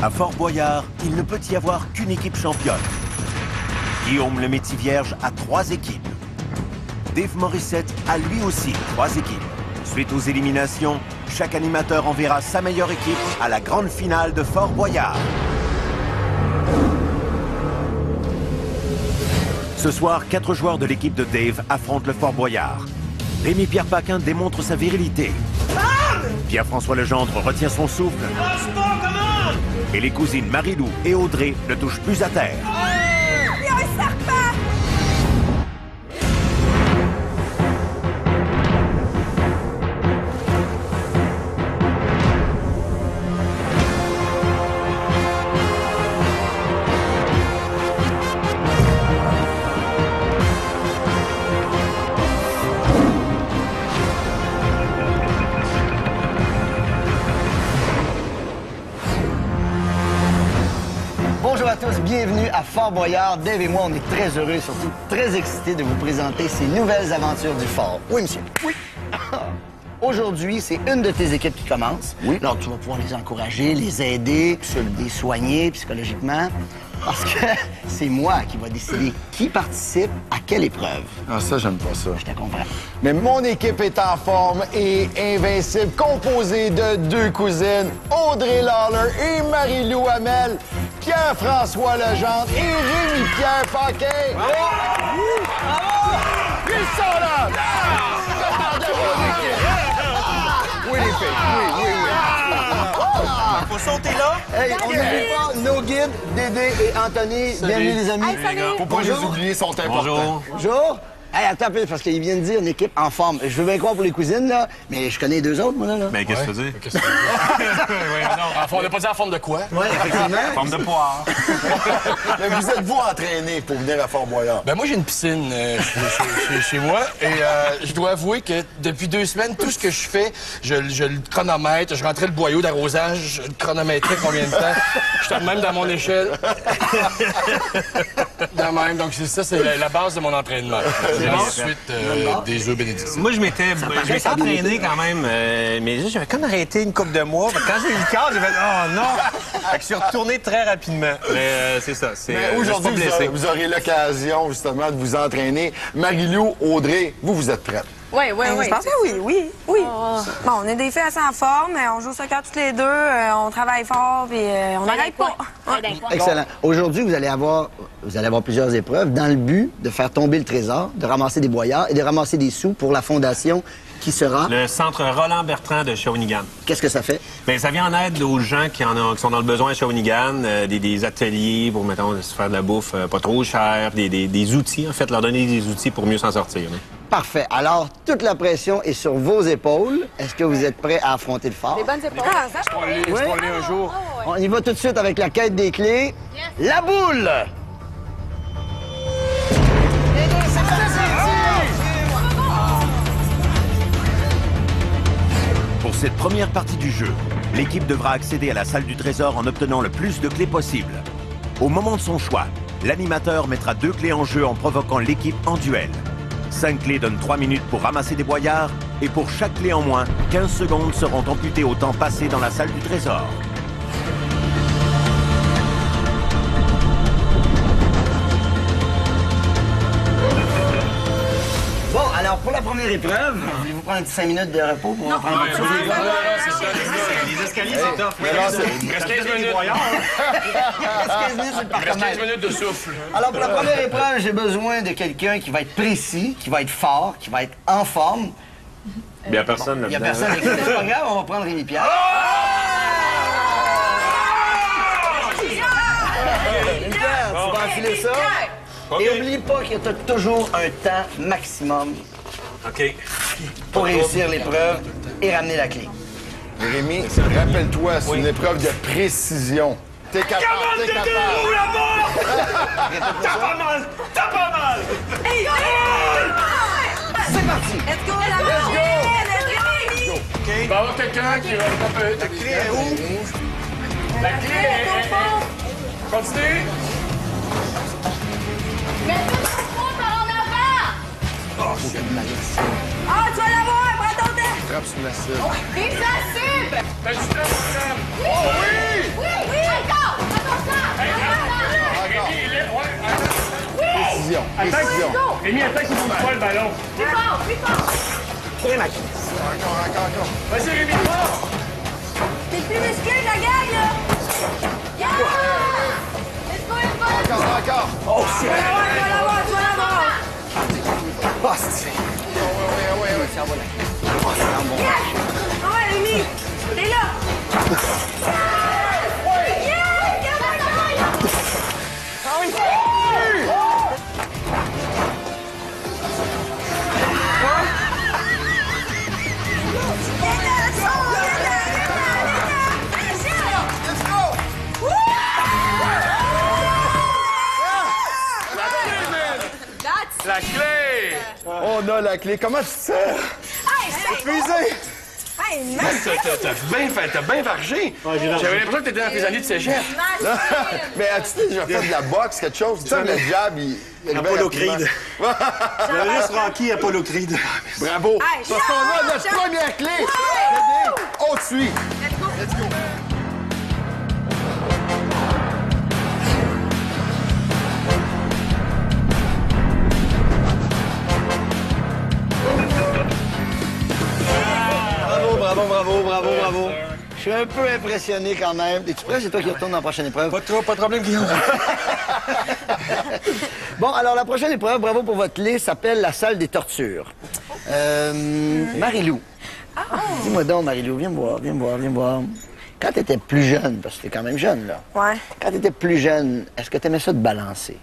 À Fort-Boyard, il ne peut y avoir qu'une équipe championne. Guillaume le Métis Vierge a 3 équipes. Dave Morissette a lui aussi 3 équipes. Suite aux éliminations, chaque animateur enverra sa meilleure équipe à la grande finale de Fort-Boyard. Ce soir, 4 joueurs de l'équipe de Dave affrontent le Fort-Boyard. Rémi-Pierre Paquin démontre sa virilité. Pierre-François Legendre retient son souffle. Et les cousines Marie-Lou et Audrey ne touchent plus à terre. Il y a un serpent! Bonjour à tous, bienvenue à Fort-Boyard. Dave et moi, on est très heureux et surtout très excités de vous présenter ces nouvelles aventures du fort. Oui, monsieur. Oui. Aujourd'hui, c'est une de tes équipes qui commence. Oui. Alors, tu vas pouvoir les encourager, les aider, les soigner psychologiquement. Parce que c'est moi qui va décider qui participe à quelle épreuve. Ah, ça, j'aime pas ça. Je te comprends. Mais mon équipe est en forme et invincible, composée de 2 cousines, Audrey Lawler et Marie-Lou Hamel, Pierre-François Legendre et Rémi-Pierre Paquin. Bravo! Ils sont là! J'attendais mon équipe! Oui, les filles, oui. Faut sauter là. Hey, on n'oublie pas nos guides, Dédé et Anthony. Salut. Bienvenue, les amis. Hey, salut. Faut pas les oublier, ils sont importants. Bonjour. Hey, attends un peu, parce qu'ils viennent de dire une équipe en forme. Je veux bien croire pour les cousines, là, mais je connais les 2 autres, moi, là. Mais qu'est-ce que tu veux dire? On n'a pas dit en forme de quoi? Oui, effectivement. Forme de poire. Mais vous êtes-vous entraînés pour venir à Fort-Boyard? Ben moi, j'ai une piscine chez moi et je dois avouer que depuis 2 semaines, tout ce que je fais, je le chronomètre, je rentrais le boyau d'arrosage, je le chronométrais combien de temps. Je suis même dans mon échelle. De même, donc c'est la base de mon entraînement. Et ensuite, des œufs bénédictines. Moi, je m'étais entraîné quand même, mais juste, j'avais comme arrêté une couple de mois. Quand j'ai eu le cadre, j'ai fait « Oh non! » Fait que je suis retourné très rapidement. Mais c'est ça, c'est... Mais aujourd'hui, vous aurez l'occasion, justement, de vous entraîner. Marie-Lou, Audrey, vous êtes prêtes? Oui. Je pense que oui. Bon, on est des filles assez en forme, on joue au soccer toutes les deux, on travaille fort, puis on n'arrête pas. Excellent. Aujourd'hui, vous allez avoir plusieurs épreuves dans le but de faire tomber le trésor, de ramasser des boyards et de ramasser des sous pour la fondation qui sera... Le centre Roland-Bertrand de Shawinigan. Qu'est-ce que ça fait? Bien, ça vient en aide aux gens qui sont dans le besoin à Shawinigan, des ateliers pour, mettons, se faire de la bouffe pas trop cher, des outils, en fait, leur donner des outils pour mieux s'en sortir. Là. Parfait. Alors, toute la pression est sur vos épaules. Est-ce que vous êtes prêts à affronter le fort? Des bonnes épaules. Je peux aller un jour. On y va tout de suite avec la quête des clés. La boule! Pour cette première partie du jeu, l'équipe devra accéder à la salle du trésor en obtenant le plus de clés possible. Au moment de son choix, l'animateur mettra 2 clés en jeu en provoquant l'équipe en duel. 5 clés donnent 3 minutes pour ramasser des boyards et pour chaque clé en moins, 15 secondes seront amputées au temps passé dans la salle du trésor. Bon, alors, pour la première épreuve, voulez-vous prendre un petit 5 minutes de repos pour prendre un petit Les escaliers, c'est tough. Mais là, c'est... Il reste 15 minutes. 15 minutes sur le Il reste 15 parcomètre. minutes de souffle. Alors, pour la première épreuve, j'ai besoin de quelqu'un qui va être précis, qui va être fort, qui va être en forme. Il n'y a personne là-dedans. Il n'y a personne. C'est pas grave, on va prendre Rémi-Pierre. Rémi-Pierre, tu vas enfiler ça. Et oublie pas qu'il y a toujours un temps maximum OK. pour réussir l'épreuve et ramener la clé. Rémi, rappelle-toi, c'est une épreuve de précision. T'es capable, t'es capable. T'as pas mal! C'est parti! Let's go, la Let's go! Il va y avoir quelqu'un qui va taper. La clé est où? La clé est... Continue. Mais tout le monde par en avant! Ah, tu vas l'avoir, prends ton temps! Frappe sur la cible. Vive la cible! T'as du temps, mon frère. Oui! Oui! Encore! Précision. Précision. Rémi, attaque, il bouge pas le ballon. Plus fort, plus fort. Encore. Vas-y, Rémi, fort! T'es plus musclé, la gang, là! Yeah! Let's go, let's go. Encore. Oh, shit! Tu vas l'avoir! Ah, c'est... Ouais. Ça va, là. Oh, c'est un bon. Ah ouais, Rémi! T'es là! La clé! On a la clé. Comment tu te sens? Épuisé. Hey, merci! T'as bien vargé. J'avais l'impression que t'étais dans tes années de cégep. Mais as-tu déjà fait de la boxe, quelque chose? Tu sais, le jab, il Apollo Creed. Maurice Rocky, Apollo Creed. Bravo. Hey, Parce qu'on a notre shout! première clé. On te suit. Let's go! Bravo. Je suis un peu impressionné quand même. Es-tu prêt? C'est toi qui retourne dans la prochaine épreuve. Pas de problème, Guillaume. Bon, alors la prochaine épreuve, bravo pour votre clé, s'appelle la salle des tortures. Marie-Lou. Dis-moi donc, Marie-Lou, viens me voir. Quand tu étais plus jeune, parce que t'es quand même jeune, là. Ouais. Quand tu étais plus jeune, est-ce que tu aimais ça de balancer?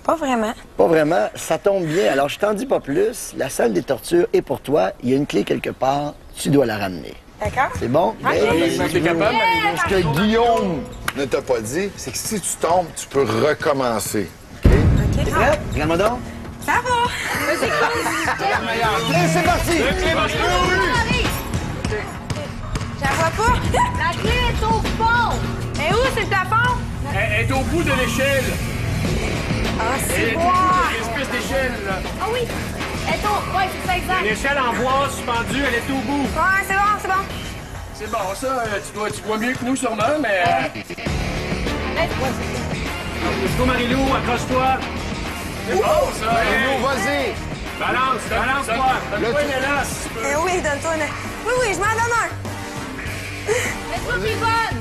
Pas vraiment. Pas vraiment. Ça tombe bien. Alors, je t'en dis pas plus. La salle des tortures est pour toi. Il y a une clé quelque part. Tu dois la ramener. D'accord? C'est bon? T'es capable? Ce que Guillaume ne t'a pas dit, c'est que si tu tombes, tu peux recommencer. OK. T'es prêt? Regarde-moi donc. Ça va! Clé, c'est parti! Je la vois pas. La clé est au fond. Et où, c'est le plafond? Elle est au bout de l'échelle. Ah, Elle c'est est bois! une espèce d'échelle, là. Ah oui. Elle est au... Ouais, c'est ça, exact. L'échelle en bois suspendue, elle est au bout. Ouais, c'est bon. C'est bon, ça, tu vois mieux que nous, sûrement, mais... Let's go, Marie-Lou, accroche-toi. C'est bon, ça! Marie-Lou, vas-y. Balance-toi. Donne-toi une hélas. Eh oui, donne-toi une... Oui, je m'en donne un. Laisse-moi plus bonne.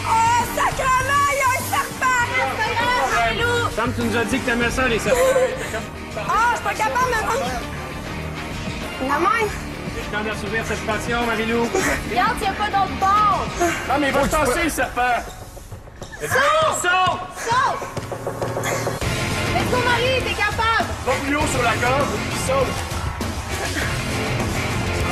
Oh, sacrément, il y a un serpent! Marie-Lou. Sam, tu nous as dit que t'aimais ça, les serpents. Ah, je suis pas capable de me... La même. C'est temps d'assouvir cette passion, Marie-Lou. Regarde, il n'y a pas d'autre bord. Non, mais il va se passer, le serpent. Saute! Saute. Let's go, Marie, t'es capable. Va plus haut sur la corde, puis saute.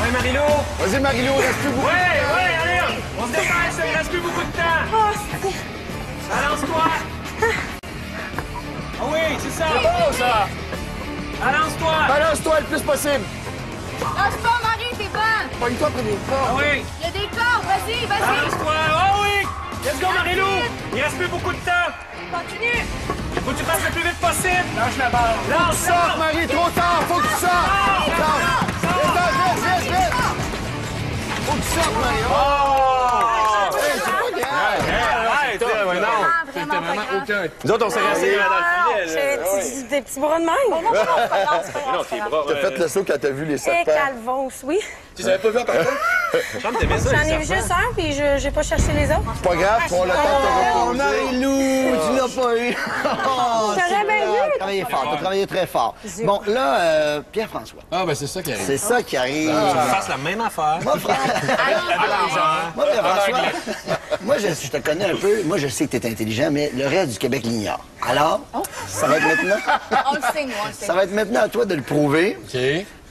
Ouais, Marie-Lou. Vas-y, Marie-Lou, reste plus beaucoup. Ouais, allez, on se dépêche, il reste plus beaucoup de temps. Oh, Balance-toi. Ah oui, c'est ça. C'est bon, ça. Balance-toi. Balance-toi le plus possible. Lâche pas, Marie, t'es bonne. Pogne-toi premier pas. Ah oui. Il y a des cordes, vas-y. Balance-toi. Ah oui. Let's go, Marie-Lou. Il reste plus beaucoup de temps. Continue. Faut que tu fasses le plus vite possible. Lâche la barre. Lance ça. Sors, Marie, trop tard, faut que tu sortes. Vite. Faut que tu sortes, Marie. Arrête, là, non. Vraiment pas grave. Nous autres, on s'est restés dans le filet. j'ai des petits bras de même. Non, c'est pas grave, c'est pas grave. Non, tes bras. T'as fait le saut quand t'as vu les Et serpents. calvons, oui. Tu savais pas vu encore? Chante, t'aimais ça, J'en les ai vu serpents? juste un, puis j'ai pas cherché les autres. C'est pas grave, prends le temps de te Oh, reposer. Marie-Lou, tu l'as pas eu. Oh, T'aurais c'est bien vrai. vu. T'as travaillé fort, t'as travaillé très fort. Bon, là, Pierre-François, Ah, ben c'est ça qui arrive. c'est ça qui arrive. Fasse la même affaire. Moi, Pierre-François, moi, je te connais un peu. Moi, je sais que t'es intelligent, mais le reste du Québec l'ignore. Alors, ça va être maintenant... On le sait, nous, on le sait. Ça va être maintenant à toi de le prouver. OK.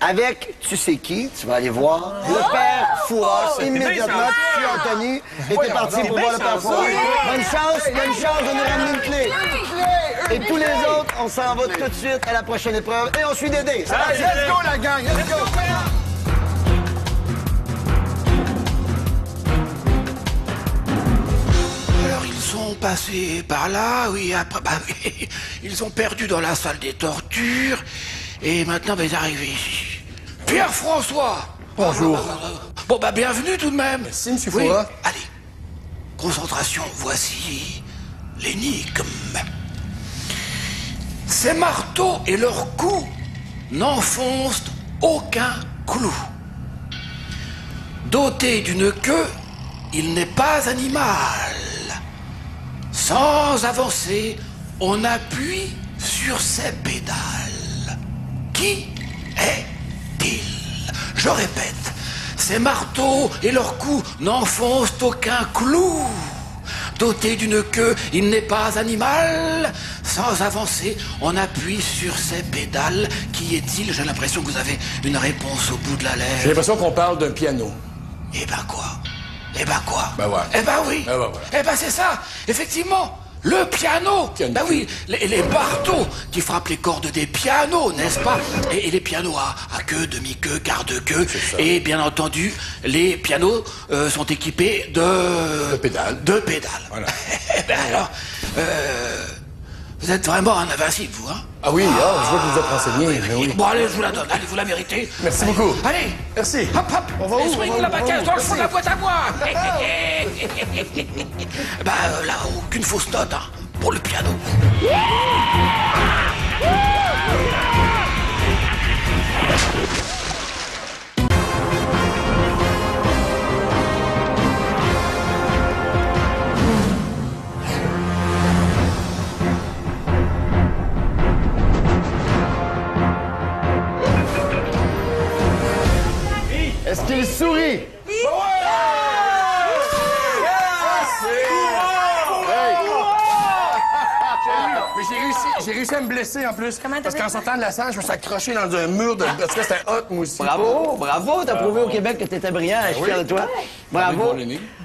Avec tu sais qui, tu vas aller voir le père Fouras. Immédiatement, tu suis Anthony et t'es parti pour voir le père Fouras. Bonne chance de nous ramener une clé. Et tous les autres, on s'en va tout de suite à la prochaine épreuve et on suit Dédé. Ça va, let's go la gang, let's go. Alors, ils sont passés par là, oui, après, oui, ils ont perdu dans la salle des tortures, et maintenant, ils arrivent ici. Pierre-François! Bonjour. Bon, bienvenue tout de même. Merci, M. Oui, Fouras. allez. Concentration, voici l'énigme. Ces marteaux et leurs coups n'enfoncent aucun clou. Doté d'une queue, il n'est pas animal. Sans avancer, on appuie sur ses pédales. Qui est-il? Je répète, ces marteaux et leurs coups n'enfoncent aucun clou. Doté d'une queue, il n'est pas animal. Sans avancer, on appuie sur ses pédales. Qui est-il? J'ai l'impression que vous avez une réponse au bout de la J'ai lèvre. l'impression qu'on parle d'un piano. Eh ben quoi? Eh ben quoi? Ben ouais. Eh ben oui. Ben ouais, voilà. Eh ben c'est ça, effectivement. Le piano. Piano. Ben oui, les marteaux qui frappent les cordes des pianos, n'est-ce pas? Et les pianos à queue, demi-queue, quart de queue. Et bien entendu, les pianos sont équipés de pédales. De pédales. Voilà. Eh ben alors, vous êtes vraiment un invincible, vous, hein? Ah oui, je vois que vous êtes renseigné. Ben oui. Bon, allez, je vous la donne. Allez, vous la méritez. Merci beaucoup. Allez. Merci. Hop, hop. On va où? Laissez-moi la baquette dans le fond de la boîte à moi. Ben, là, aucune fausse note, hein, pour le piano. Est-ce qu'il sourit? Mais j'ai réussi à me blesser en plus. Comment t'as Parce fait? qu'en sortant de la salle, je me suis accroché dans un mur de... Parce que c'était hot, moi aussi. Bravo, t'as prouvé au Québec que t'étais brillant, je suis fier de toi. Bravo.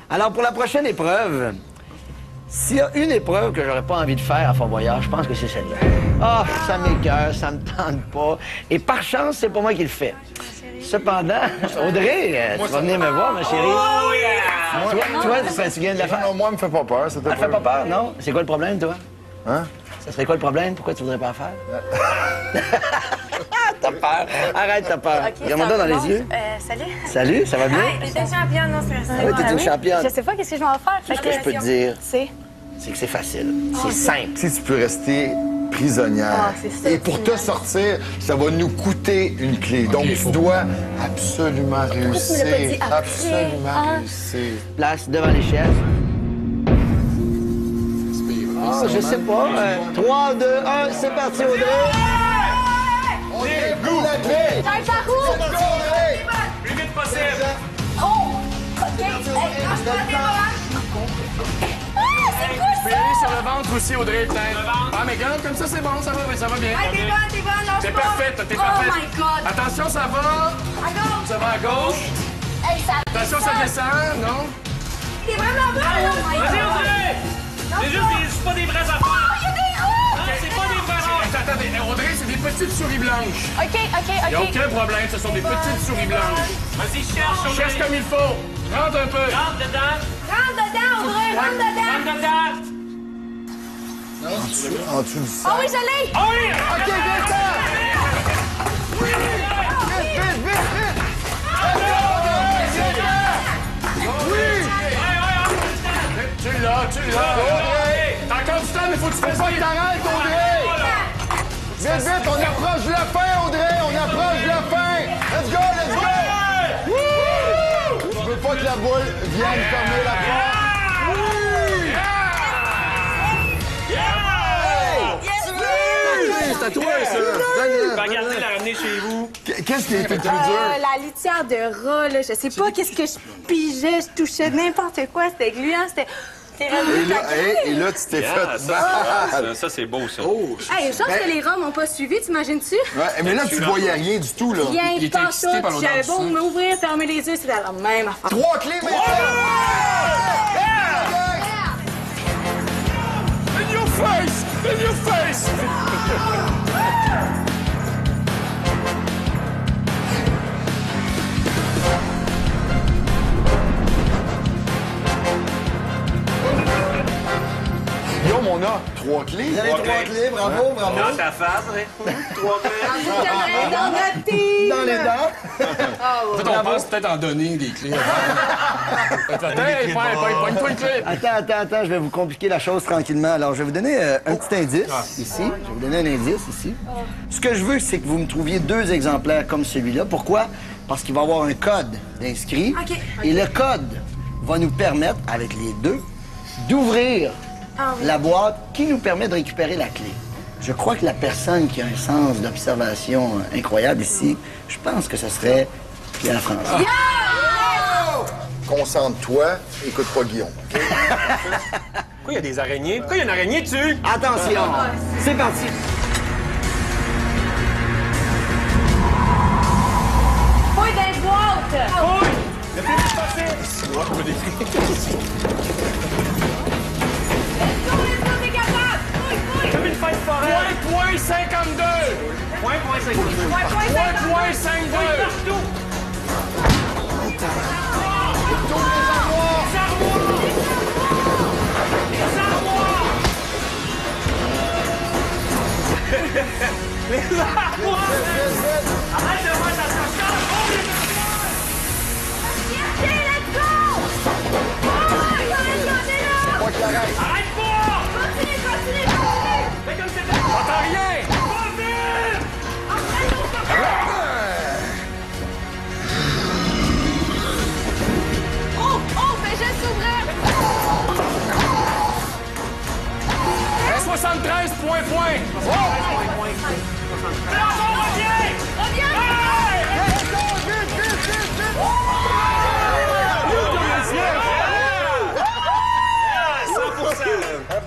Alors, pour la prochaine épreuve, s'il y a une épreuve que j'aurais pas envie de faire à Fort Boyard, je pense que c'est celle-là. Ah, ça m'écoeure, ça me tente pas. Et par chance, c'est pas moi qui le fais. Cependant, Audrey, tu vas venir me voir, ma chérie. Toi, tu viens de la faire. Non, moi, elle me fait pas peur. Ça Ça te fait pas peur, non? C'est quoi le problème, toi? Hein? Ça serait quoi le problème? Pourquoi tu voudrais pas en faire? T'as peur. Arrête, t'as peur. Regarde-moi dans les yeux. Salut. Salut, ça va bien? T'es championne, non, c'est ça. Oui, t'es une championne. Je sais pas qu'est-ce que je vais en faire. Tout ce que je peux te dire, C'est. c'est que c'est facile. C'est simple. Si tu peux rester prisonnière. Ah, c'est ça, Et pour te sortir, ça va nous coûter une clé. Donc, tu dois absolument réussir. me l'as pas dit après? Absolument Ah. réussir. Place devant les chaises. Ah, je sais pas. 3, 2, 1, c'est parti, Audrey. Audrey, boule la clé! T'as un par où? C'est parti, Audrey! Plus vite possible. Oh! OK. Hey, franchement, t'es pas. Ah, c'est Tu cool, peux y ça! aller sur le ventre aussi, Audrey, peut-être. Ah, mais regarde, comme ça, c'est bon, ça va bien. Hey, t'es bonne, lâche T'es pas. parfaite, t'es Oh parfaite. my God. Attention, ça va. À gauche. Ça va à gauche. Hey, ça... Attention, ça descend, non? T'es vraiment bonne. Oh my Vas-y, God. Audrey! C'est juste c'est pas des vraies affaires. Oh, il y a des roues. Non, c'est pas des vraies affaires. Attendez, Audrey, c'est des petites souris blanches. OK. Il n'y a aucun problème, ce sont des petites souris blanches. Vas-y, cherche, Audrey. Cherche comme il faut. Rentre un peu. Rentre dedans. Rentre dedans, Audrey. Rentre dedans. Rentre dedans. En dessous du Oh oui, je l'ai. Ah oui! OK, viens-t'en! Vite, vite, vite! Tu l'as. Audrey! T'as encore du temps, mais faut que tu fasses Faut que t'arrêtes, Audrey! Vite, vite, on approche de la fin, Audrey! On approche de la fin! Let's go, let's go! Wouh! Je veux pas que la boule vienne fermer la porte. C'est à toi, ça. Regardez, la ramener chez vous. Qu'est-ce qui a été le plus dur? La litière de rat, là, je sais pas qu'est-ce que je pigeais, je touchais n'importe quoi, c'était gluant, c'était... Et là, tu t'es fait mal. Ça, c'est beau, ça. Hey, je pense que les rats m'ont pas suivi, t'imagines-tu? Ouais, mais là, tu voyais rien du tout, là. Rien, il était pas excité tout, par l'odeur j'avais du beau sang. m'ouvrir, fermer les yeux, c'était la même affaire. 3 clés maintenant! In your face! In your face! Guillaume, on a 3 clés. Vous avez 3 clés, bravo, bravo. Dans ta face, hein? 3 clés. Dans notre team! Dans les dents. En fait, on pense peut-être en donner des clés. Hey, pogne-toi une clé. Attends, je vais vous compliquer la chose tranquillement. Alors, je vais vous donner un petit indice ici. Je vais vous donner un indice ici. Ce que je veux, c'est que vous me trouviez 2 exemplaires comme celui-là. Pourquoi? Parce qu'il va y avoir un code d'inscrit. Et le code va nous permettre, avec les 2, d'ouvrir la boîte qui nous permet de récupérer la clé. Je crois que la personne qui a un sens d'observation incroyable ici, je pense que ce serait Pierre-François. Concentre-toi, écoute pas Guillaume. Pourquoi il y a des araignées? Pourquoi il y a une araignée dessus? Attention, c'est parti. Fouille dans les boîtes! Fouille! Le plus vite possible! Let's go, t'es capable! Fouille! Comme une fête foraine! Point 52! Point 52. Point 52! Partout! Les armoires! Arrête de voir ça se cache! OK, let's go! Pas qu'il arrête. Arrête pas! Continue! Fais comme c'était! T'entends rien! Pas vite! Oh, fais juste s'ouvrir! 73 points!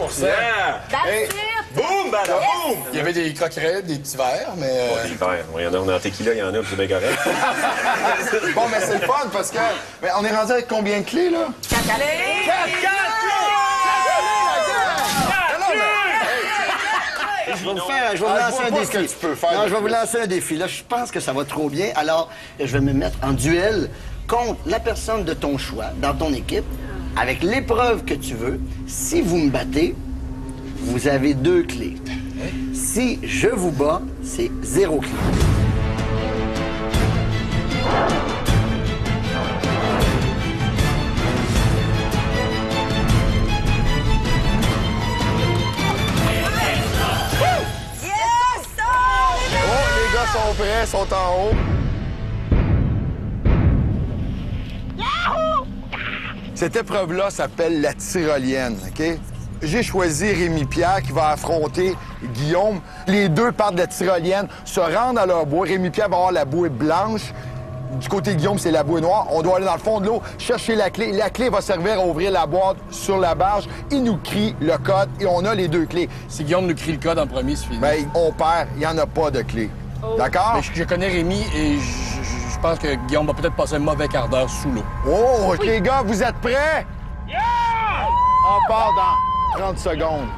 Reviens! Hey, Boum, badaboum! Il y avait des croquerelles, des petits verres, mais... Des verres. Il y en a, on est en tequila, il y en a, puis c'est bien correct. Bon, mais c'est le fun parce que... Mais on est rendu avec combien de clés, là? 4 clés! Je vais vous lancer un défi. Tu peux faire Non, je vais vous lancer un défi. Là, je pense que ça va trop bien. Alors, je vais me mettre en duel contre la personne de ton choix dans ton équipe, avec l'épreuve que tu veux. Si vous me battez, vous avez 2 clés. Si je vous bats, c'est 0 clé. Les gars sont prêts, sont en haut. Cette épreuve-là s'appelle la tyrolienne, OK? J'ai choisi Rémi Pierre qui va affronter Guillaume. Les 2 partent de la tyrolienne, se rendent à leur bouée. Rémi Pierre va avoir la bouée blanche. Du côté de Guillaume, c'est la bouée noire. On doit aller dans le fond de l'eau, chercher la clé. La clé va servir à ouvrir la boîte sur la barge. Il nous crie le code et on a les 2 clés. Si Guillaume nous crie le code en premier, c'est fini. Ben, on perd, il n'y en a pas de clé. D'accord? Mais je connais Rémi et je pense que Guillaume va peut-être passer un mauvais quart d'heure sous l'eau. Oh, OK, les gars, vous êtes prêts? On part dans 30 secondes.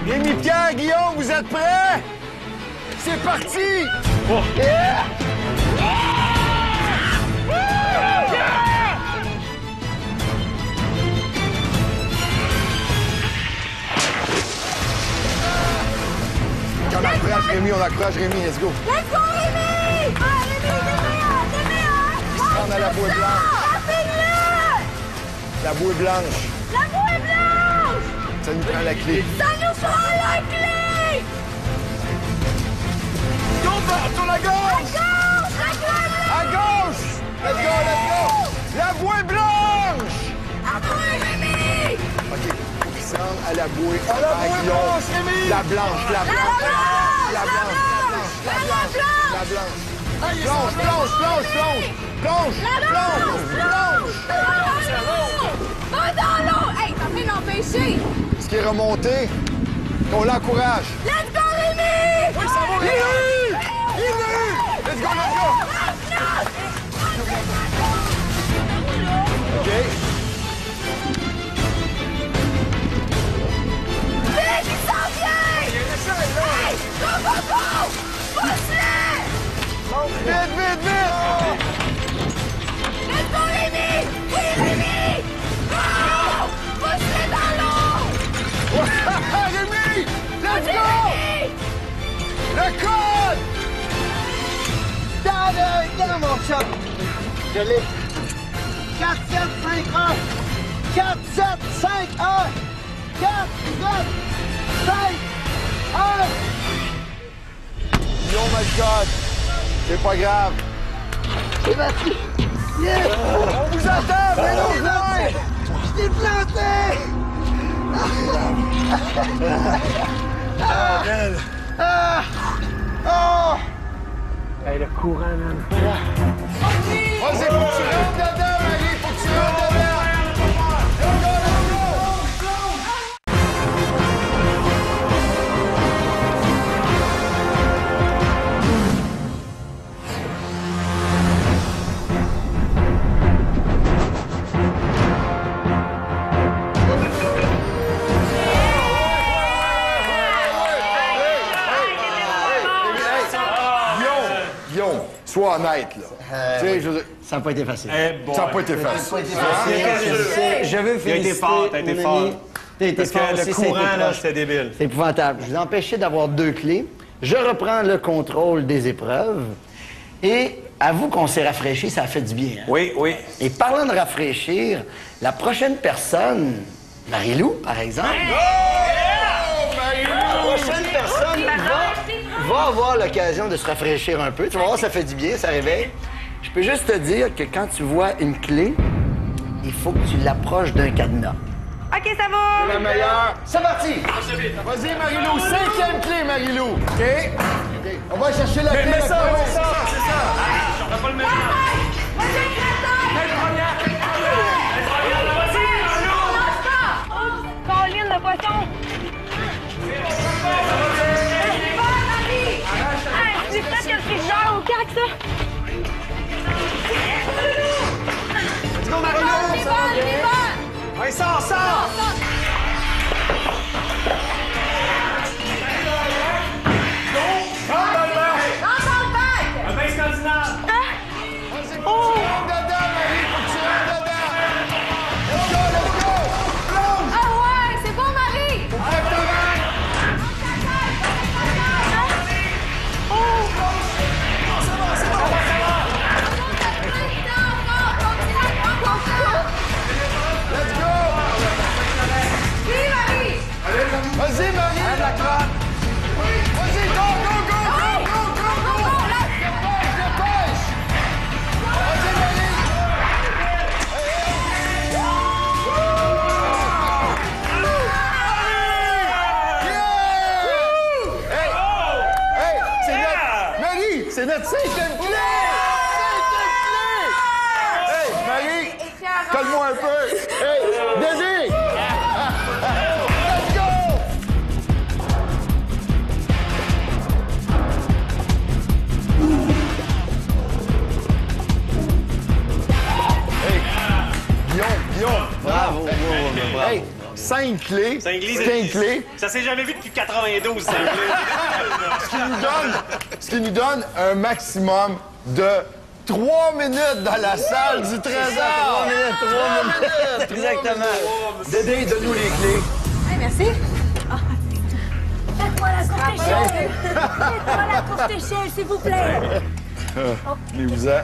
Rémi Pierre, Guillaume, vous êtes prêts? C'est parti! Yeah! On accroche Rémi, let's go! Let's go, Rémi! Ah, Rémi, t'es meilleur! Il se rend à la bouée blanche. Rapide-le! La bouée blanche. La bouée blanche! Ça nous prend la clé. Ça nous prend la clé! Sur la gauche! À gauche! Let's go! La bouée blanche! À toi, Rémi! OK, faut qu'il se rende à la bouée. À la bouée blanche, Rémi! La blanche! La Va dans l'eau! Hey, t'as fait l'empêcher! Ce qui est remonté, on l'encourage. Let's go, Rémi! Oui, ça va, Il l'a eu! Let's go! OK. Vite, il s'en vient! Hey, go! Pousse-le! Vite! Let's go, Rémi! Oui, Rémi! Go! Pousse-le dans l'eau! Rémi! Let's go! Rémi! Le code! Là-dedans, mon chum. Je l'ai. 4, 7, 5, 1. 4, 7, 5, 1. 4, 7, 5, 1. Yo, my God. C'est pas grave. C'est parti. Yes. On vous attend, mais non, non. Je t'ai planté. Hey, le courant, man. Vas-y, faut que tu rentres dedans, Marie. Faut que tu rentres dedans. Let's go, let's go. Guillaume, sois honnête, là. Tu sais, je veux dire, Ça n'a pas été facile. ça n'a pas été facile. Je veux Il a été féliciter fort, t'as été mon fort. ami. T'as été Parce que fort le aussi, ça a courant, été là, proche. c'était débile. C'est épouvantable. Je vous ai empêché d'avoir 2 clés. Je reprends le contrôle des épreuves. Et avoue qu'on s'est rafraîchi, ça a fait du bien. Hein? Oui, oui. Et parlant de rafraîchir, la prochaine personne, Marie-Lou, par exemple, la prochaine personne va avoir l'occasion de se rafraîchir un peu. Tu vas voir, ça fait du bien, ça réveille. Je peux juste te dire que quand tu vois une clé, il faut que tu l'approches d'un cadenas. OK, ça va. La meilleure. C'est parti! Vas-y, Marie-Lou. 5e clé, Marie-Lou. OK? On va chercher la clé. Mais ça, la c'est ça, c'est ça. On n'a pas le même Colline de poisson! C'est peut-être que le frigidaire au cac, ça! Let's go, Marie-Lou! C'est bon! Ouais, sors! Un bain scandinave! Vas-y, faut que tu rentres dedans, Marie. Faut que tu rentres dedans. Let's go, let's go. Plonge. Ah ouais, c'est bon, Marie! Let's go. Oui, Marie! Vas-y, Marie. Vas-y, go, go, go, go, go, go, go. Dépêche, dépêche. Vas-y, Marie. Yeah! Hey, c'est notre... Marie, c'est notre 5e clé! 5e clé! Hey, Marie, colle-moi un peu. Hey, David! Let's go! Hey, Guillaume. Bravo, bravo. Hey, 5 clés. 5 clés. Ça s'est jamais vu depuis 92, 5 clés. Ce qui nous donne un maximum de 3 minutes dans la salle du trésor. 3 minutes. Exactement. Dédé, donne-nous les clés. Hey, merci. Faites-moi la courte échelle! Faites-moi la courte échelle, s'il vous plaît! Venez-vous-en.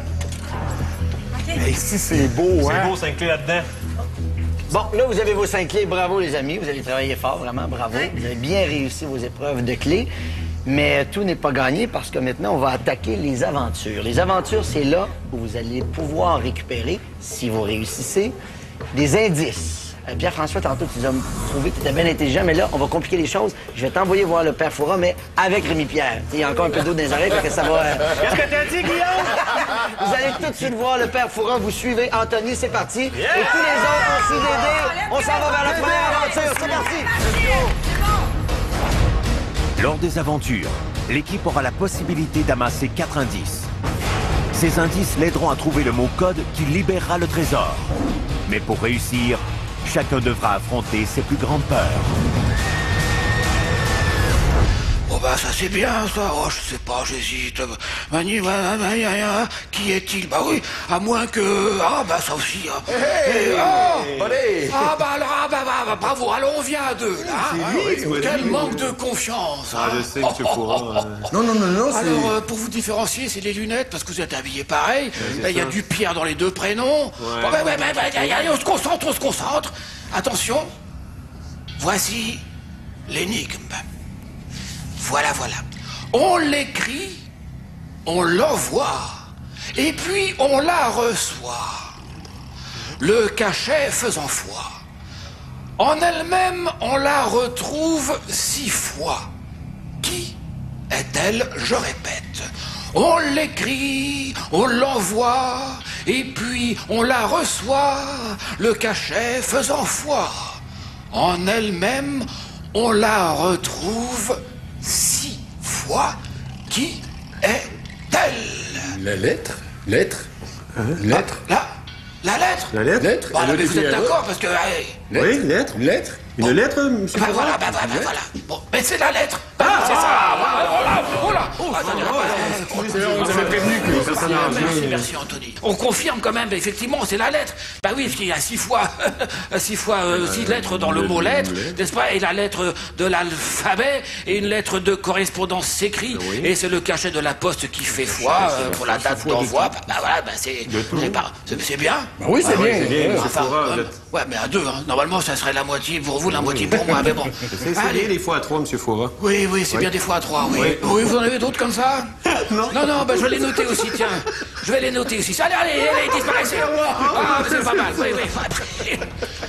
Hey, si c'est beau, C'est hein? beau, 5 clés là-dedans. Bon, là, vous avez vos 5 clés. Bravo, les amis. Vous avez travaillé fort, vraiment. Bravo. Vous avez bien réussi vos épreuves de clés. Mais tout n'est pas gagné parce que maintenant, on va attaquer les aventures. Les aventures, c'est là où vous allez pouvoir récupérer, si vous réussissez, des indices. Pierre-François, tantôt, tu nous as trouvé que tu étais bien intelligent, mais là, on va compliquer les choses. Je vais t'envoyer voir le père Fouras, mais avec Rémi-Pierre. Il y a encore un peu d'eau dans les oreilles, fait que ça va... Qu'est-ce que t'as dit, Guillaume? Vous allez tout de suite voir le père Fouras. Vous suivez Anthony, c'est parti. Et tous les autres, on suit Dédé. On s'en va vers la première aventure. C'est parti. Lors des aventures, l'équipe aura la possibilité d'amasser 4 indices. Ces indices l'aideront à trouver le mot code qui libérera le trésor. Mais pour réussir, chacun devra affronter ses plus grandes peurs. Oh bah ça c'est bien ça, oh je sais pas, j'hésite. Qui est-il? Bah oui, à moins que... Ah bah ça aussi. Bravo, allons on vient à deux là. Quel manque de confiance. Ah, je sais, M. Foura. Non, c'est... Alors pour vous différencier, c'est les lunettes parce que vous êtes habillés pareil. Il y a du Pierre dans les deux prénoms. Allez, on se concentre. Attention, voici l'énigme. Voilà. On l'écrit, on l'envoie, et puis on la reçoit. Le cachet faisant foi. En elle-même, on la retrouve 6 fois. Qui est-elle? Je répète. On l'écrit, on l'envoie, et puis on la reçoit. Le cachet faisant foi. En elle-même, on la retrouve 6 fois. Qui est-elle? La lettre? Lettre? Lettre? La lettre? La lettre? Lettre? Bon, mais vous êtes d'accord parce que... Oui, lettre. Lettre? Une lettre, M. Foura? Voilà. Bon, mais c'est la lettre. C'est ça. Voilà. Vous avez prévenu que... Merci, Anthony. On confirme quand même, effectivement, c'est la lettre. Bah oui, parce qu'il y a 6 fois 6 lettres dans le mot lettre, n'est-ce pas? Et la lettre de l'alphabet et une lettre de correspondance s'écrit. Et c'est le cachet de la poste qui fait foi pour la date d'envoi. C'est bien. Bah oui, c'est bien. C'est bien, M. Foura. Ouais, mais à 2, hein. Normalement, ça serait la moitié pour vous, la moitié pour moi, mais bon. C'est bien des fois à 3, M. Foura. Oui, c'est bien des fois à 3, oui. Oui, vous en avez d'autres comme ça? Non, bah je vais les noter aussi, tiens. Je vais les noter aussi. Allez, disparaissez. Ah, c'est pas mal, oui.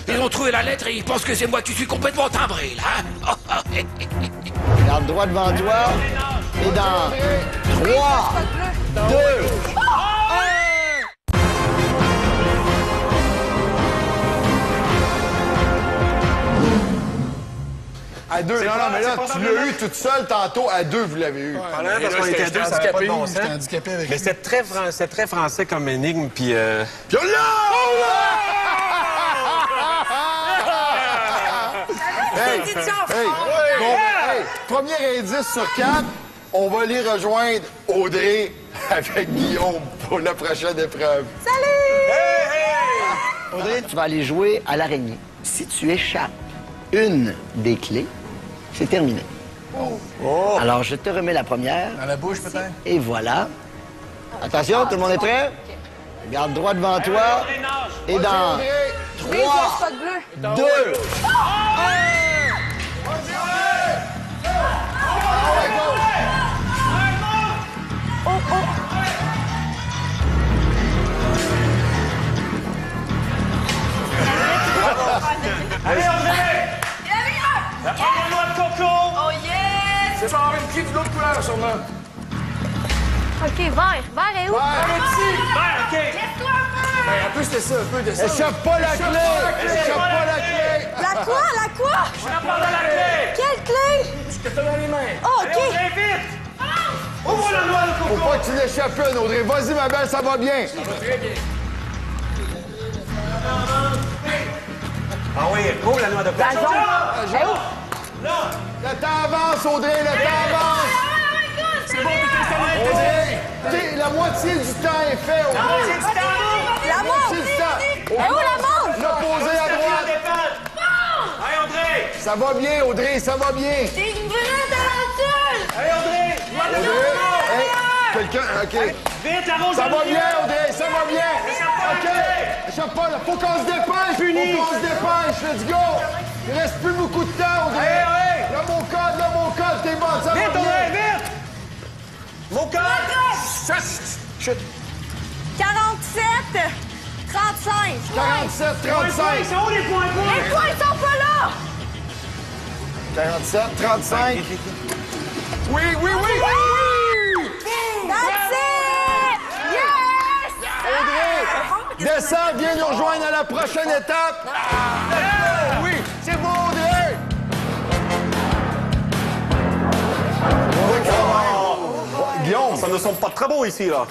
Ils ont trouvé la lettre et ils pensent que c'est moi qui suis complètement timbré, là. Regarde droit devant toi. Et dans 3, 2, 1... À 2, non, mais là, tu l'as eu toute seule tantôt. À 2, vous l'avez eu. Parce qu'on était à 2, ça n'avait pas de bon sens. handicapé avec... Mais c'était très français comme énigme, puis... Puis on l'a! Premier indice sur 4, on va aller rejoindre Audrey avec Guillaume pour la prochaine épreuve. Audrey, tu vas aller jouer à l'araignée. Si tu échappes une des clés, c'est terminé. Alors, je te remets la première. Dans la bouche, peut-être? Et voilà. Attention, tout le monde est prêt? Regarde droit devant toi. Et dans 3, 2, 1... Allez, André! La première noix de coco! Oh yes! C'est pas avoir une petite autre couleur, sûrement. OK, vert. Vert est où? Ouais, OK. Laisse-toi un peu! Un peu, c'était ça, un peu de ça. Échappe pas la clé! Échappe pas la clé! La quoi? On apporte la clé! Quelle clé? Je te donne les mains. Oh, Allez, OK. André, vite! Ouvre la noix de Faut coco! pas que tu l'échappes une, Audrey. Vas-y, ma belle, ça va bien. Très bien. Ah oui, ouvre la noix de coco. Le temps avance, Audrey, le temps avance. C'est bon, t'es installé! Audrey, t'sais, la moitié du temps est fait, Audrey. La La montre! moitié du temps. Elle est où la montre? L'opposé à droite. Allez, André! Ça va bien, Audrey, ça va bien. C'est une vraie talentueuse! Allez, André! Audrey, hey, quelqu'un, OK. Vite, la rose Ça en va milieu. bien, Audrey, ça va bien. OK. Échappe pas, là. Faut qu'on se dépêche. Faut qu'on se dépêche. Let's go. Il reste plus beaucoup de temps, Audrey. Allez. Là, mon code, t'es bonne, ça va Vite, bien. André, vite! Mon code! 47, 35. 47, 35. Ils sont où les points? Les points, ils sont pas là! 47, 35. Oui. That's it! Yes! Audrey, descends, viens nous rejoindre à la prochaine étape. Oui, c'est bon, Audrey. Guillaume, Ça ne semble pas très beau ici, là.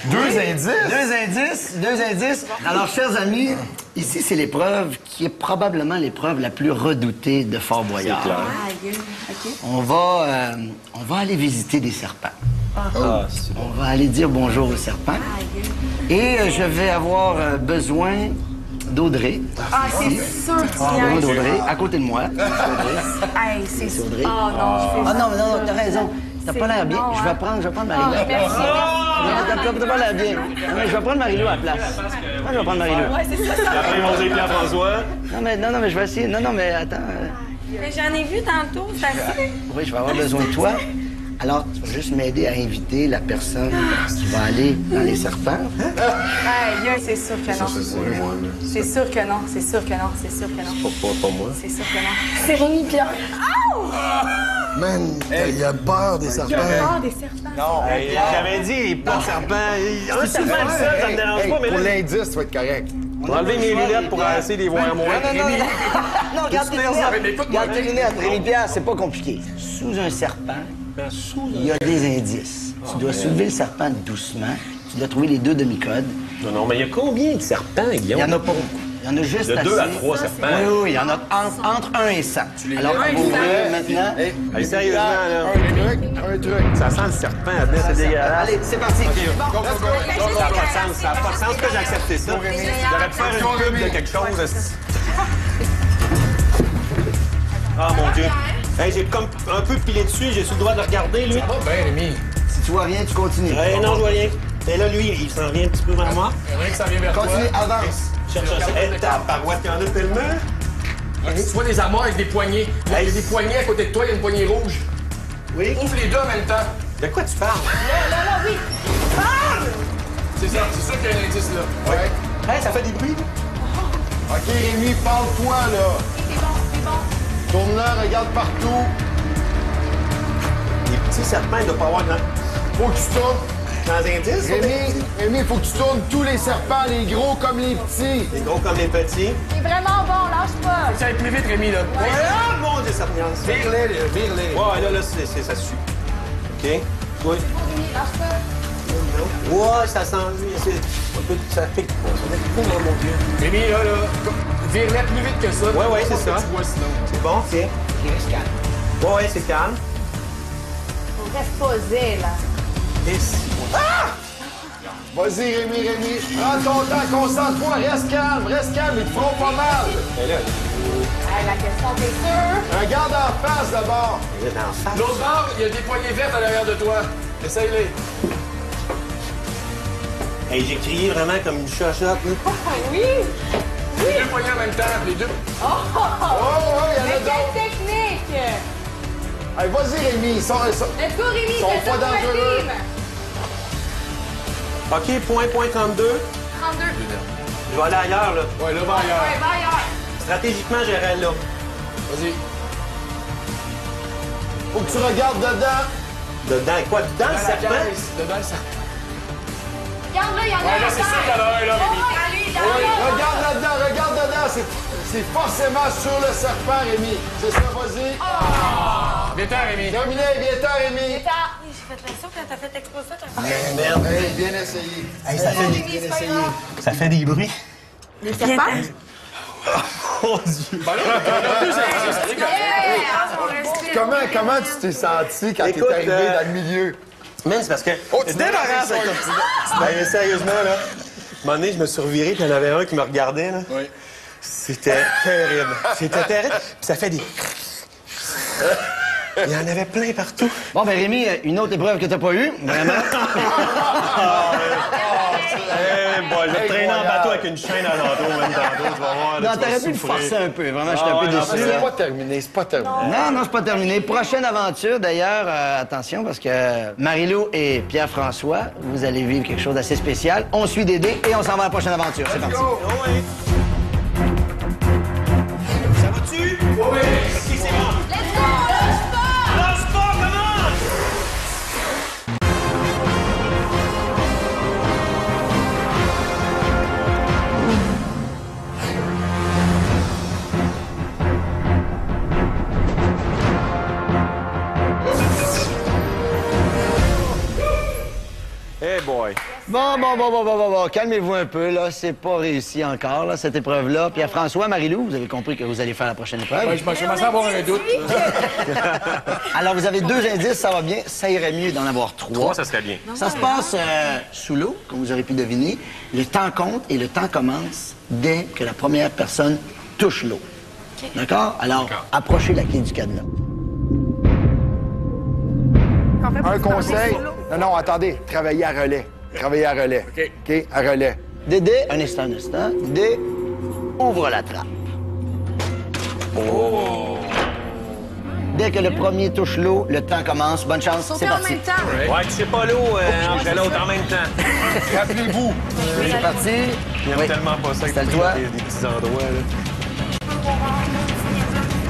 Deux indices. Alors, chers amis, Ici, c'est l'épreuve qui est probablement l'épreuve la plus redoutée de Fort Boyard. Ah, OK. On va aller visiter des serpents. On va aller dire bonjour aux serpents. Et je vais avoir besoin d'Audrey. Ah, c'est sûr que Besoin d'Audrey, à côté de moi. Hey, c'est C'est Audrey. Ah non, je fais Ah non, mais non, t'as raison. T'as pas l'air bien. non, Je vais prendre Marie-Lou. merci. T'as pas l'air bien. Non, mais je vais prendre Marie-Lou à la place. Moi, je vais prendre Marie-Lou. Ouais, c'est ça. Après, ils vont dire Pierre-François. Non, mais je vais essayer. Non, mais attends. Mais j'en ai vu tantôt, c'est assez. Oui, je vais avoir besoin de toi. Alors, tu vas juste m'aider à inviter la personne qui va aller dans les serpents. Hey, c'est sûr que non. C'est moi, là. C'est sûr que non, c'est sûr que non, c'est sûr que non. Pas moi. C'est sûr que non. C'est Rémi Pierre. Man, il a peur des serpents. Ah, des serpents. Hey, j'avais dit, pas de serpent. Un serpent seul, ça me dérange pas, mais Pour là, l'indice, tu vas être correct. je vais enlever mes lunettes pour essayer de les voir moins. Non, regarde tes lunettes. Regarde tes lunettes, Rémi-Pierre, c'est pas compliqué. Sous un serpent, il y a des indices. Tu dois soulever le serpent doucement. Tu dois trouver les 2 demi-codes. Non, mais il y a combien de serpents, Il Guillaume? y en a pas beaucoup. Il y en a juste De assez. 2 à 3 serpents. Oui, il y en a entre 1 et 100. Alors, on va ouvrir maintenant. Hey, sérieusement, là. Un truc. Ça sent le serpent, là, c'est dégueulasse. Allez, c'est parti. Ça n'a pas de sens, ça n'a pas de sens que j'ai accepté ça. J'aurais pu faire une pub de quelque chose. Ah, mon Dieu. Hey, j'ai comme un peu pilé dessus, j'ai sur le droit de le regarder, lui. Oh, ben, Rémi. Si tu vois rien, tu continues. Hey, non, je vois rien. Et là, lui, il s'en vient un petit peu vers moi. Il y en a un qui s'en vient vers toi. Continue, avance. Cherche un hey, ta paroisse, il y en a tellement. Tu vois des armoires avec des poignées. Il y a des poignées à côté de toi, il y a une poignée rouge. Oui. Ouvre les deux en même temps. De quoi tu parles? Oui. C'est ça, c'est sûr qu'il y a un indice là. Ouais. Hey, ça fait des bruits. OK, Rémi, parle-toi, là. C'est bon. Tourne-le, regarde partout. Les petits serpents, il ne doit pas avoir grand... Faut que tu tournes. Dans les indices. Rémi, faut que tu tournes tous les serpents, les gros comme les petits. Les gros comme les petits. C'est vraiment bon, lâche pas. Ça va plus vite, Rémi, là. Ouais, ah, mon Dieu, ça me nuance. Vire-les, là, vire-les. Ouais, là, ça suit. OK? Oui. Lâche pas. Ouais, ça sent... Ça pique. Oh, mon Dieu. Rémi, là, vire-les plus vite que ça. Ouais, c'est ça. Tu vois sinon. C'est bon, tiens. Reste calme. Ouais, c'est calme. On reste posé, là. Et si... Vas-y, Rémi. Prends ton temps, concentre-toi, reste calme, ils te feront pas mal. Mais là, Hey, la question, t'es sûr? Regarde en face d'abord. il est en face. L'autre bord, il y a des poignées vertes à l'arrière de toi. Essaye-les. Hey, j'ai crié vraiment comme une chochotte, là. Oui. Les deux poignées en même temps, les deux. Oh, il y en a Mais d'autres. quelle technique! Hey, vas-y, Rémi, Let's go, Rémi, sont fais ça pas pour la dangereux. team. OK, point 32. 32. Je vais aller ailleurs, là. Ouais, là, va ailleurs. Ouais, va ailleurs. Stratégiquement, j'irai là. Vas-y. Faut que tu regardes dedans. Dedans, quoi? Dedans, le serpent? Dedans le serpent. Regarde-là, il y en a Ouais, là, c'est sûr qu'il y en a un, là, Rémi. Allez, il y en Oui, a. regarde dedans. C'est forcément sur le serpent, Rémi. C'est ça, vas-y. Viens-t'en, Rémi. Terminé, viens-t'en, Rémi. J'ai fait l'impression que quand t'as fait exploser ça, t'as fait... Merde. Hey, bien essayé. Hey, ça fait Rémi, c'est pas grave. Ça fait des bruits. Les serpents? Mon Dieu. Ben là, Comment tu t'es senti quand Écoute, t'es arrivé dans le milieu? Man, c'est parce que... Oh, tu débarrasses débarrasses comme ça. Mais sérieusement, là, à un moment donné, je me suis reviré, puis il y en avait un qui me regardait, là. Oui. C'était terrible. C'était terrible. Puis ça fait des... Il y en avait plein partout. Bon, ben Rémi, une autre épreuve que t'as pas eue, vraiment. Bon, je vais te traîner en bateau avec une chaîne à l'entour, même tantôt, tu vas voir. Non, t'aurais pu le forcer un peu. Vraiment, j'étais un peu ouais, non, déçu. C'est là. pas terminé, c'est pas terminé. Non, c'est pas terminé. Prochaine aventure, d'ailleurs, attention, parce que Marie-Lou et Pierre-François, vous allez vivre quelque chose d'assez spécial. On suit Dédé et on s'en va à la prochaine aventure. C'est parti. Ça va-tu? Oui. OK, c'est bon. Let's go, lâche pas! Lâche pas, comment? Hey boy. Bon. Calmez-vous un peu, là. C'est pas réussi encore, là, cette épreuve-là. Pierre-François, Marie-Lou, vous avez compris que vous allez faire la prochaine épreuve. Ouais, je commençais à avoir un doute. Alors, vous avez 2 indices, ça va bien. Ça irait mieux d'en avoir 3. 3, ça serait bien. Ça se passe sous l'eau, comme vous aurez pu deviner. Le temps compte et le temps commence dès que la première personne touche l'eau. D'accord? Alors, approchez la clé du cadenas. Un conseil. Non, attendez. Travaillez à relais. OK, à relais. Dédé, un instant. Dédé, ouvre la trappe. Oh! Dès que le premier touche l'eau, le temps commence. Bonne chance, c'est Sauter en parti. même temps. Ouais, tu sais pas l'eau entre l'autre en même temps. Rappelez-vous. C'est parti. J'aime Oui. tellement pas ça que Installe-toi. des petits endroits, là.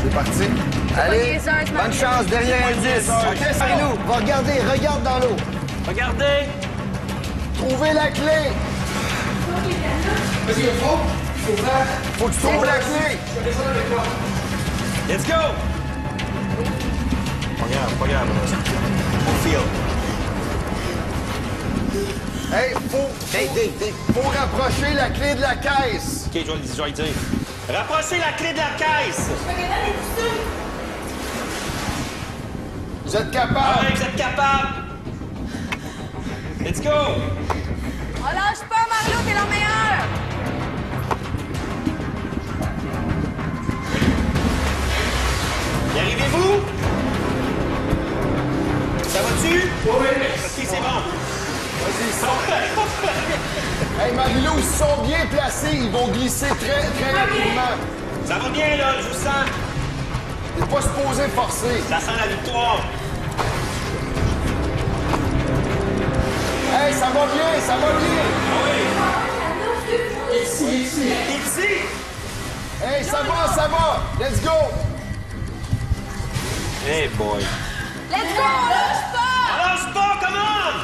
C'est parti. Allez, bonne chance, dernier indice. OK, Marie-Lou, va regarder, regarde dans l'eau. Regardez! Trouvez la clé. Faut que tu trouves la clé. Let's go! Pas grave. Au fil. Hey, faut rapprocher la clé de la caisse. OK, je vais le dire. Rapprochez la clé de la caisse! Vous êtes capable. Ah ouais, vous êtes capable! Let's go! Oh, lâche pas, Mario, t'es la meilleure! Y arrivez-vous? Ça va-tu? Oui. OK, c'est bon. Hey, Marie-Lou, ils sont bien placés. Ils vont glisser très rapidement. Ça va bien, là, je vous sens. T'es pas supposé forcer. Ça sent la victoire. Hey, ça va bien. Ici! Hey, ça va. Let's go. Hey, boy. Let's go, on lâche pas! Lâche pas, come on!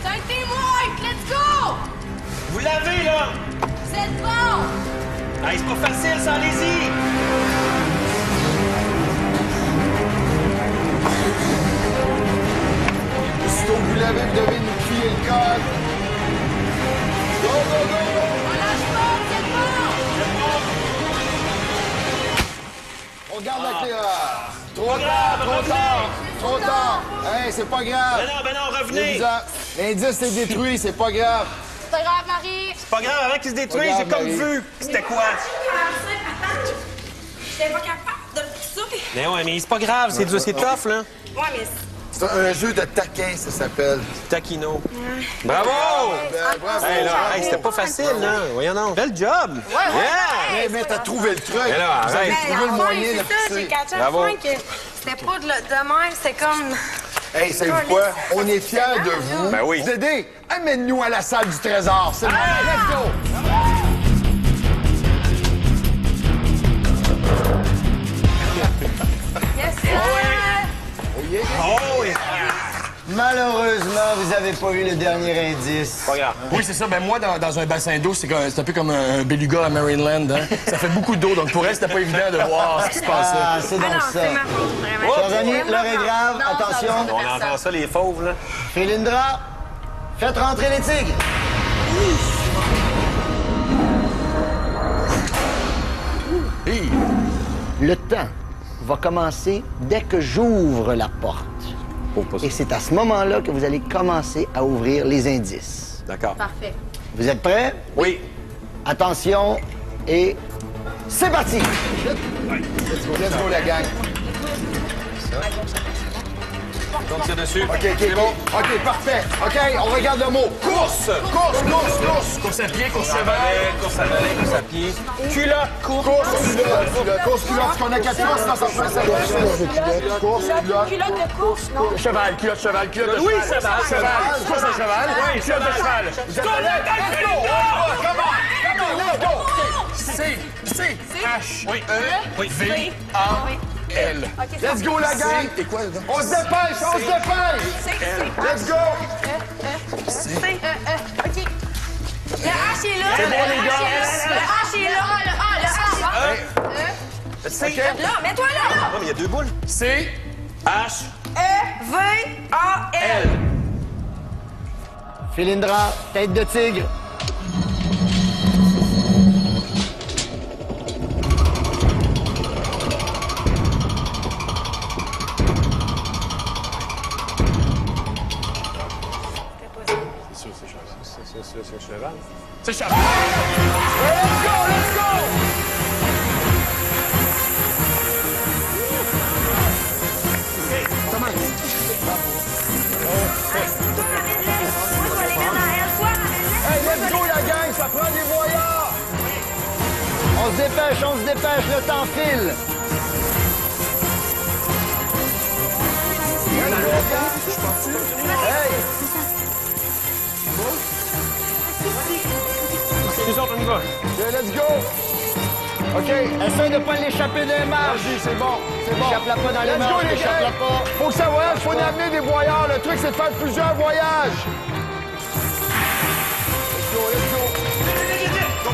C'est un teamwork, let's go! Vous l'avez, là! Vous êtes bon! Hey, c'est pas facile, ça, allez-y! Aussitôt que vous l'avez, vous devez nous crier le code. Go! On lâche pas, vous êtes bon! On garde la clé. Trop grave, tard. Hey, c'est pas grave. Ben non, revenez! L'indice est détruit, c'est pas grave. C'est pas grave, Marie! C'est pas grave, avant qu'il se détruise, Pas j'ai grave, comme Marie. vu c'était quoi. J'étais pas capable de pousser. Mais ouais, mais c'est pas grave, c'est tough, là. Ouais, mais C'est un jeu de taquin, ça s'appelle. Taquino. Bravo! Bravo. Hey, là, hey, c'était pas facile, là. Voyons donc. Bel job! Yeah! Hey, mais t'as trouvé le truc. Mais là, Vous avez arrête. trouvé le moyen de c'est ça, j'ai pousser. catché Bravo. à la fin que c'était pas de même, c'était comme... Hey, savez-vous quoi? On est fiers de vous. Ben oui. Dédé, amène-nous à la salle du trésor. C'est le moment. Let's go! Yes, sir! Oh, yeah! Malheureusement, vous avez pas eu le dernier indice. Pas grave. Oui, c'est ça. Ben moi, dans un bassin d'eau, c'est un peu comme un beluga à Marineland. Hein? Ça fait beaucoup d'eau, donc pour elle, c'était pas évident de voir ce qui se passait. Ah, c'est Ah donc non, ça. c'est ma faute, vraiment. Chers amis, l'heure est grave. Non, ça Attention. va. On entend ça, les fauves, là. Philindra, faites rentrer les tigres. Le temps va commencer dès que j'ouvre la porte. Et c'est à ce moment-là que vous allez commencer à ouvrir les indices. D'accord. Parfait. Vous êtes prêts? Oui. Attention et c'est parti! Let's go, la gang. On tire dessus. OK, bon. OK, parfait. OK, on regarde le mot. Course! Course à pied, course cheval. Course à balai, course à pied. Culotte, Course culotte, parce qu'on a 4 courses dans son choix. Course culotte. Culotte de course, non? cheval, culotte cheval, culotte de cheval. Oui, cheval. Course à cheval. Oui, culotte de cheval. Let's go! C, H, Oui. V, A, L. Let's go, la gang! C'est quoi, là? On se dépêche! Let's go! OK. Le H est là. C'est bon, les gars. Le H est là. Le H. C'est... Là, mets-toi là. Ah, mais il y a 2 boules. C, H. E-V-A-L. Philindra, tête de tigre. C'est cheval. C'est cheval! Let's go, let's go! Hey, let's go, la gang, ça prend des voyants! On se dépêche, le temps file! Hey! Nous autres, on y va. OK, let's go! OK, essaye de pas l'échapper des marches. Vas-y, c'est bon, c'est bon. Échappe-la pas dans les Let's go, marches, les échappe-la gars! pas. Faut que ça voyage, faut y amener des voyages. Le truc, c'est de faire plusieurs voyages. Let's go, let's go.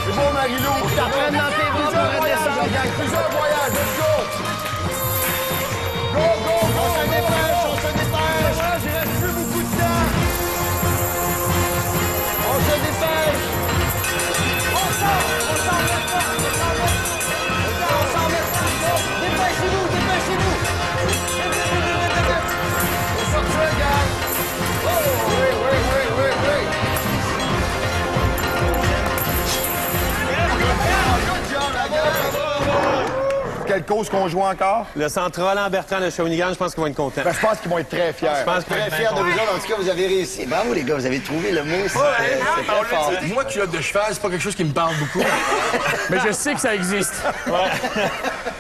C'est bon, Marilou. T'as prendre dans tes bras pour Plusieurs voyages, redescendre. gang, plusieurs voyages. Let's go. Go, go, go. On se dépêche, on se dépêche. Il reste plus beaucoup de temps. On se dépêche. Dépêchez-vous, dépêchez-vous. On sort ça, gang. Oui. Good job, la gang. Quelle cause qu'on joue encore? Le centre Roland-Bertrand de Shawinigan, je pense qu'ils vont être contents. Ben, je pense qu'ils vont être très fiers. Je pense qu'ils vont Très être fier bien de vous contents. autres. En tout cas, vous avez réussi. Bravo, les gars, vous avez trouvé le mot. C'est très fort. Moi, culotte de cheval, c'est pas quelque chose qui me parle beaucoup. Mais je sais que ça existe.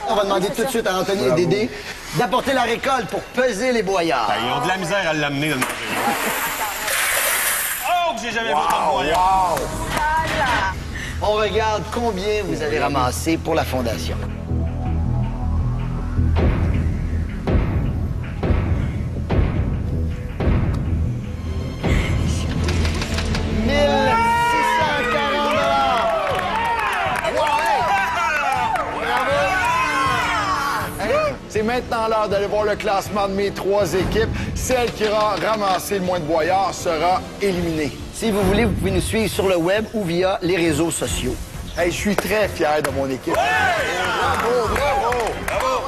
On va demander tout de suite à Anthony et Dédé d'apporter la récolte pour peser les boyards. Ils ont de la misère à l'amener dans le manger. Oh, que j'ai jamais vu autant de voyants. Wow! On regarde combien vous avez ramassé pour la fondation. C'est maintenant l'heure d'aller voir le classement de mes 3 équipes. Celle qui aura ramassé le moins de boyards sera éliminée. Si vous voulez, vous pouvez nous suivre sur le web ou via les réseaux sociaux. Hey, je suis très fier de mon équipe. Bravo!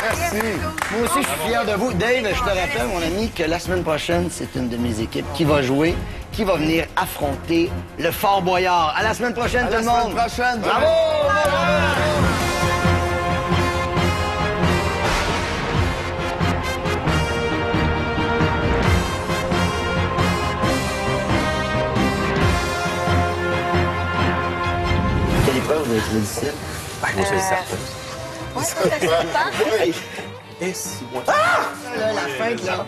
Merci. Moi aussi, je suis fier de vous. Dave, je te rappelle, mon ami, que la semaine prochaine, c'est une de mes équipes qui va jouer, qui va venir affronter le Fort Boyard. À la semaine prochaine, tout le monde. À la semaine prochaine. Bravo! Quelle épreuve vous avez trouvé difficile? Ben, moi, c'est certain. Ouais, c'est excitant. Et si moi... Là, la fête, là.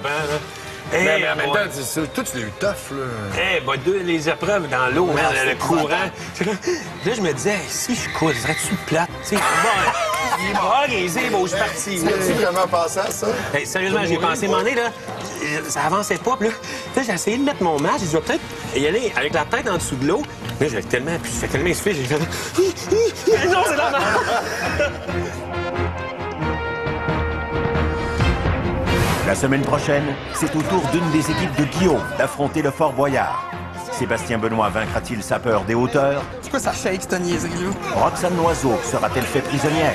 Mais en même temps, toi, tu l'as eu tough, là. Eh, ben, les épreuves dans l'eau, man, le courant. Là, je me disais, hey, si je coule, serais-tu plate? Tu sais, bon, je suis parti. As-tu vraiment pensé à ça? Hey, sérieusement, j'ai pensé, m'en est, là, ça avançait pas, puis là, j'ai essayé de mettre mon masque, je dois peut-être y aller avec la tête en dessous de l'eau. Là, j'avais tellement essoufflé, j'ai fait... Non, c'est la merde! La semaine prochaine, c'est au tour d'une des équipes de Guillaume d'affronter le Fort Boyard. Sébastien Benoît vaincra-t-il sa peur des hauteurs? C'est quoi ça shake, cette niaiserie-là? Roxane Noiseau sera-t-elle fait prisonnière?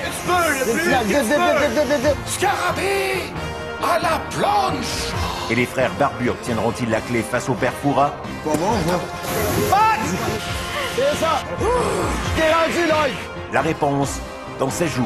Scarabée à la planche! Et les frères Barbu obtiendront-ils la clé face au père Fouras? C'est ça! T'es rendu, là! La réponse dans 16 jours.